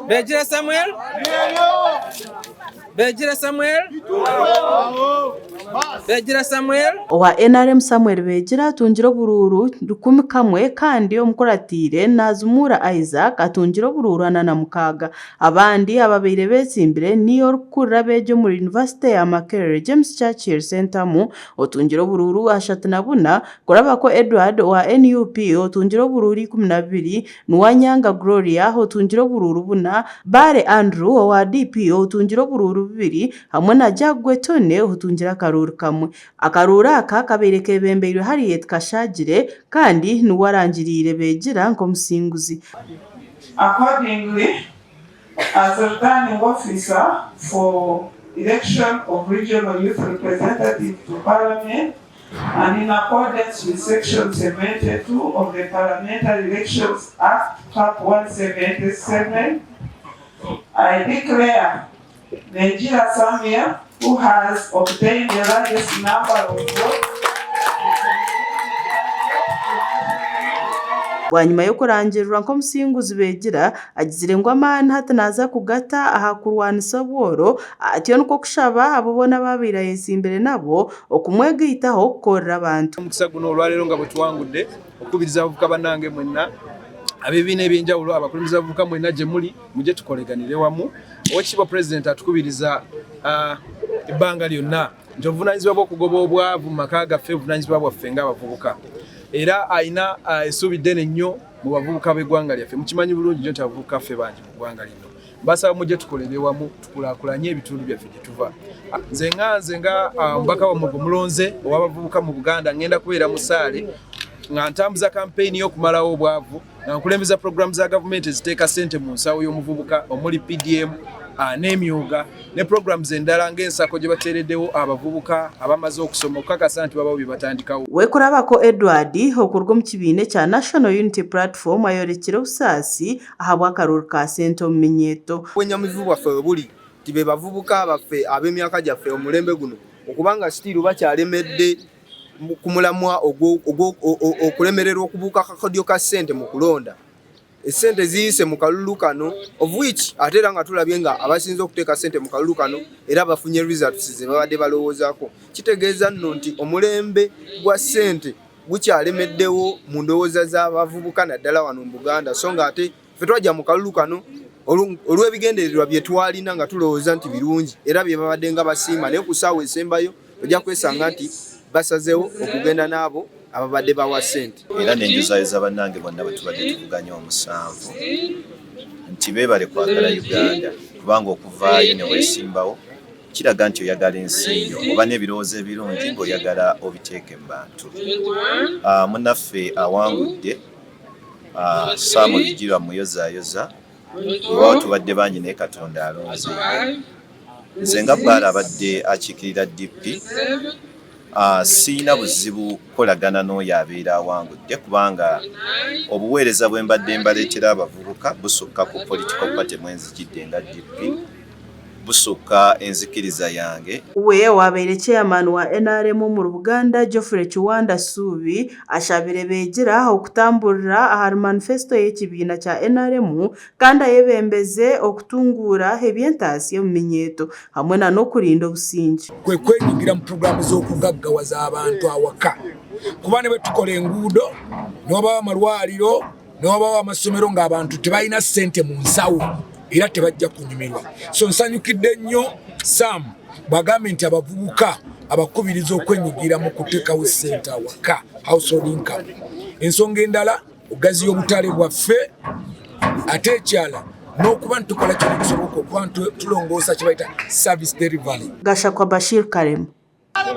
Bejira Samuel? Bejira Samuel? Bejira Samuel? Owa NRM Samuel Bejira atungira obururu 11 kandi omukuratire Nazumura Isaac atungira obururu 46. Abandi ababeire betsimbire niyo Rukura bejo muri University ya Makerere James Churchill Center mu otungira obururu 34 kurabako Edward wa NUP otungira obururu 12 Nuwanyanga Gloria otungira obururu 4 Bare Andrew wa DP otungira obururu 2 hamwe na Jagwe Tone otungira akaruru kamwe. Akarura aka kabere kebembeirwe Harriet Kashagire kandi nuwarangirire Bejira nk'omusinguzi. Accordingly, as a returning officer for election of regional youth representative to Parliament, and in accordance with Section 72 of the Parliamentary Elections Act, Part 177, I declare Bejira Samuel, who has obtained the largest number of votes. Wanyuma yo kurangirwa nk'omusinguzi Bejira agizire ngo amani hatanaza kugata ahakurwanisa bworo atiyo nuko kushaba abo bona babira yesimbere nabo okumwegitaho kukorera abantu. Omukisa guno olwalero nga bwetuwangudde okubiriza abavubuka bannange mwenna ab'ebibiina ebyenjawulo abakulembeze abavubuka mwenna gye muli mujje tukoleganire wamu. Oweekitiibwa Pulezidenti atukubiriza ebbanga lyonna nti obuvunaanyizibwa bw'okugoba obwavu mu maka gaffe obuvunaanyizibwa bwaffe ng'abavubuka. Era ayina essuubi ddene nnyo mu bavubuka b'eggwanga lyaffe. Mukimanyi bulungi nnyo nti abavubuka ffe bangi mu ggwanga lino. Mbasaba mujje tukolere wamu tukulaakulanye ebitundu byaffe gye tuva. Nze nga omubaka wammwe gwe mulonze ow'abavubuka mu Buganda ngenda kubeera mu Saale nga ntambuza kampeyini y'okumalawo obwavu nga nkulembeza pulogulaamu za gavumenti eziteeka ssente mu nsawo y'omuvubuka omuli PDM n'emyuga ne pulogulaamu endala ng'ensako gye bateereddewo abavubuka abamaze okusoma okukakasa nti babawo bye batandikawo. Wekurabako Edward okurwa mu kibiina kya National Unity Platform ayorekera obusaasi ahabwa akaruru ka ssente omu minyeeto. Obwenyamivu bwaffe we buli nti be bavubuka baffe ab'emyaka gyaffe omulembe guno okubanga sitiiru bakyalemedde ku mulamwa okulemererwa okubuuka akakodyo ka ssente mu kulonda. Essente ziyise mu kalulu kano of which ate era nga tulabye nga abasinze okuteeka ssente mu kalulu kano era bafunye results ze babadde balowoozaako. Kitegeeza nno nti omulembe gwa ssente gukyalemeddewo mu ndowooza z'abavubuka naddala wano mu Buganda, so nga ate ffe twajja mu kalulu kano olw'ebigendererwa bye twalina nga tulowooza nti birungi era bye babadde nga basiima, naye ku ssaawa esembayo ojja kwesanga nti basazeewo okugenda n'abo ababadde bawa ssente. Era n'enjozaayoza bannange bonna bwe tubadde tuvuganya 7 nti beebale kwagala Uganda kubanga okuvaayo ne weesimbawo kiraga nti oyagala ensi yo oba n'ebirowoozo ebirungi ng'oyagala obiteeke mu bantu. Munnaffe awangudde Samuel Bejira muyozaayoza ewawo tubadde bangi naye Katonda alonze. Nze nga bbaala abadde akiikirira DP siina buzibu kukolagana n'oyo abeera awangudde kubanga obuweereza bwe mbadde mbaleetera abavubuka busukka ku political party mwenzijidde nga DP busukka enzikiriza yange. We wabaire chairman wa NRM mu Buganda Geoffrey Kiwanda Subi ashabire Bejira okutamburira aha manifesto y'ekibiina kya NRM kandi ayebembeze okutungura ebyentaasi mu minyeeto hamwe na n'okurinda obusingi. Kwe kwenyigira mu programu z'okugaggawaza abantu awaka kuba ne betukola enguudo n'obawa amalwaliro n'obawa amasomero ng'abantu tebalina ssente mu nsawo era tebajja kunyumirwa. So nsanyukidde nnyo Sam bw'agambye nti abavubuka abakubiriza okwenyigira mu kuteekawo ssente awaka household income. Ensonga endala ogaziya obutale bwaffe ate ekyala n'okuba ntukola kino kisoboka okuba tulongoosa kye bayita service delivery. Gashakwa Bashir Karem. Hey!